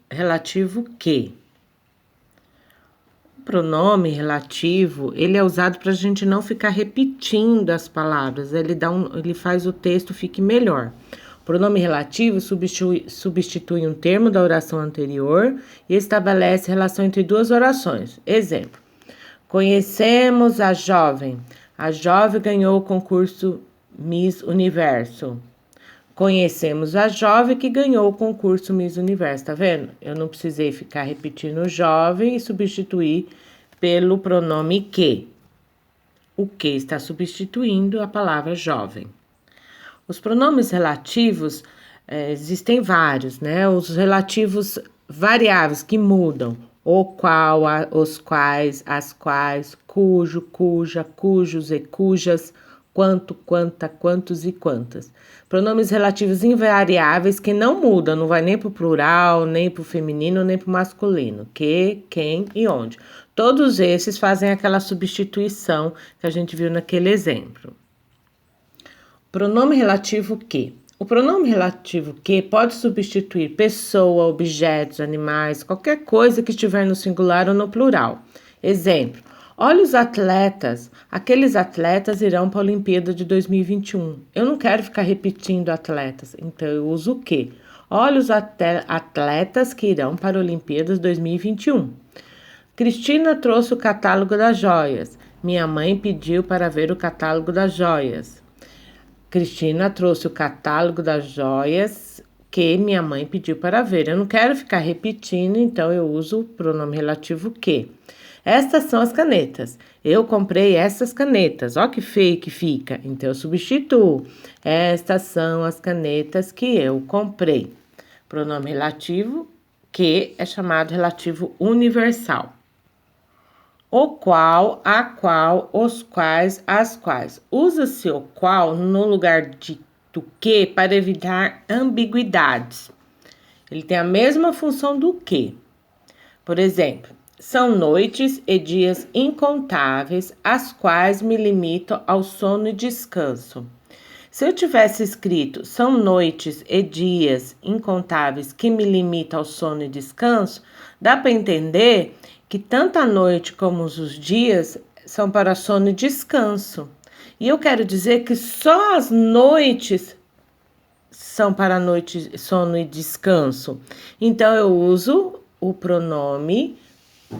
Relativo que. O pronome relativo, ele é usado para a gente não ficar repetindo as palavras, ele faz o texto fique melhor. O pronome relativo substitui um termo da oração anterior e estabelece relação entre duas orações. Exemplo: conhecemos a jovem ganhou o concurso Miss Universo. Conhecemos a jovem que ganhou o concurso Miss Universo, tá vendo? Eu não precisei ficar repetindo jovem e substituir pelo pronome que. O que está substituindo a palavra jovem. Os pronomes relativos, existem vários, né? Os relativos variáveis que mudam. O qual, os quais, as quais, cujo, cuja, cujos e cujas, quanto, quanta, quantos e quantas. Pronomes relativos invariáveis que não mudam, não vai nem para o plural, nem para o feminino, nem para o masculino. Que, quem e onde. Todos esses fazem aquela substituição que a gente viu naquele exemplo. Pronome relativo que. O pronome relativo que pode substituir pessoa, objetos, animais, qualquer coisa que estiver no singular ou no plural. Exemplo: olha os atletas, aqueles atletas irão para a Olimpíada de 2021. Eu não quero ficar repetindo atletas, então eu uso o que. Olha os atletas que irão para a Olimpíada de 2021. Cristina trouxe o catálogo das joias. Minha mãe pediu para ver o catálogo das joias. Cristina trouxe o catálogo das joias que minha mãe pediu para ver. Eu não quero ficar repetindo, então eu uso o pronome relativo que. Estas são as canetas. Eu comprei essas canetas. Ó que feio que fica. Então eu substituo. Estas são as canetas que eu comprei. Pronome relativo que é chamado relativo universal. O qual, a qual, os quais, as quais. Usa-se o qual no lugar do que para evitar ambiguidades. Ele tem a mesma função do que. Por exemplo, são noites e dias incontáveis, as quais me limito ao sono e descanso. Se eu tivesse escrito são noites e dias incontáveis que me limitam ao sono e descanso, dá para entender que tanto a noite como os dias são para sono e descanso. E eu quero dizer que só as noites são para noite, sono e descanso. Então eu uso o pronome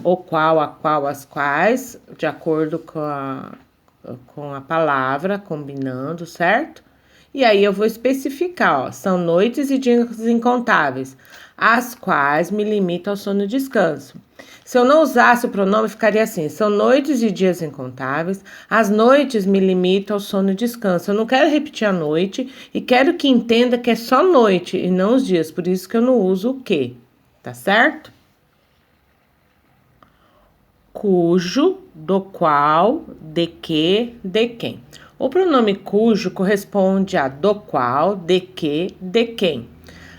o qual, a qual, as quais, de acordo com a palavra, combinando, certo? E aí eu vou especificar, ó, são noites e dias incontáveis, as quais me limitam ao sono e descanso. Se eu não usasse o pronome, ficaria assim, são noites e dias incontáveis, as noites me limitam ao sono e descanso. Eu não quero repetir a noite e quero que entenda que é só noite e não os dias, por isso que eu não uso o que, tá certo? Cujo, do qual, de que, de quem. O pronome cujo corresponde a do qual, de que, de quem.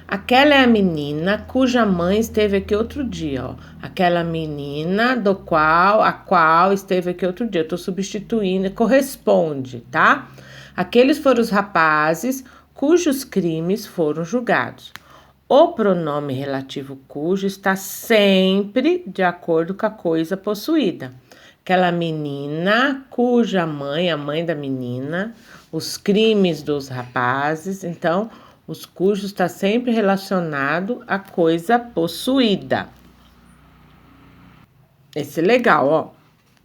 Aquela é a menina cuja mãe esteve aqui outro dia, ó. Aquela menina do qual, a qual esteve aqui outro dia. Eu tô substituindo, corresponde, tá? Aqueles foram os rapazes cujos crimes foram julgados. O pronome relativo cujo está sempre de acordo com a coisa possuída. Aquela menina cuja mãe, a mãe da menina, os crimes dos rapazes. Então, os cujos está sempre relacionado à coisa possuída. Esse é legal, ó,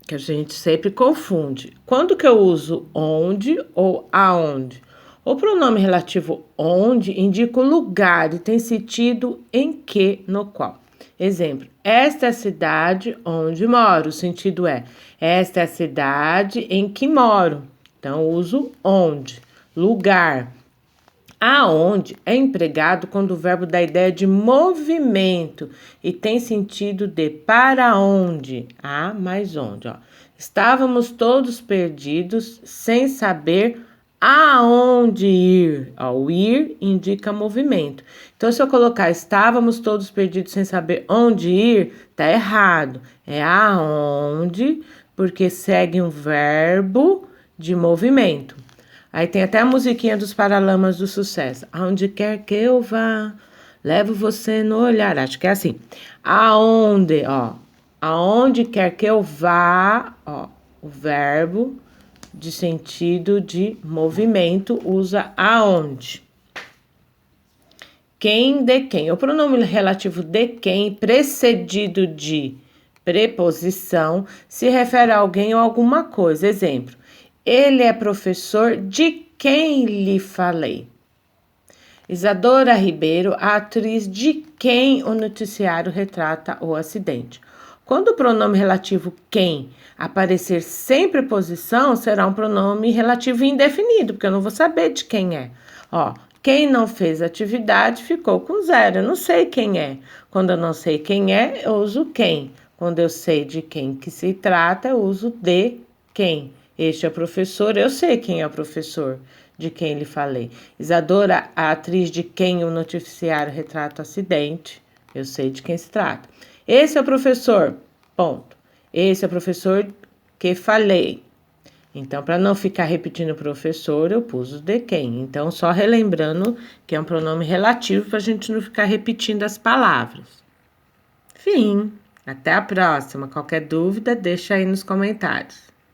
que a gente sempre confunde. Quando que eu uso onde ou aonde? O pronome relativo onde indica o lugar e tem sentido em que, no qual. Exemplo, esta é a cidade onde moro. O sentido é, esta é a cidade em que moro. Então, uso onde. Lugar. Aonde é empregado quando o verbo dá ideia de movimento e tem sentido de para onde. A mais onde, ó. Estávamos todos perdidos sem saber aonde ir. Ó, o ir indica movimento. Então, se eu colocar estávamos todos perdidos sem saber onde ir, tá errado. É aonde, porque segue um verbo de movimento. Aí tem até a musiquinha dos Paralamas do Sucesso. Aonde quer que eu vá, Levo você no olhar. Acho que é assim. Aonde, ó. Aonde quer que eu vá, ó. O verbo de sentido de movimento usa aonde. Quem de quem. O pronome relativo de quem, precedido de preposição, se refere a alguém ou alguma coisa. Exemplo: ele é professor de quem lhe falei. Isadora Ribeiro, a atriz de quem o noticiário retrata o acidente. Quando o pronome relativo quem aparecer sem preposição, será um pronome relativo indefinido, porque eu não vou saber de quem é. Ó, quem não fez atividade ficou com 0. Eu não sei quem é. Quando eu não sei quem é, eu uso quem. Quando eu sei de quem que se trata, eu uso de quem. Este é o professor, eu sei quem é o professor de quem lhe falei. Isadora, a atriz de quem o noticiário retrata o acidente, eu sei de quem se trata. Esse é o professor, ponto. Esse é o professor que falei. Então, para não ficar repetindo o professor, eu pus o de quem. Então, só relembrando que é um pronome relativo para a gente não ficar repetindo as palavras. Fim. Até a próxima. Qualquer dúvida, deixa aí nos comentários.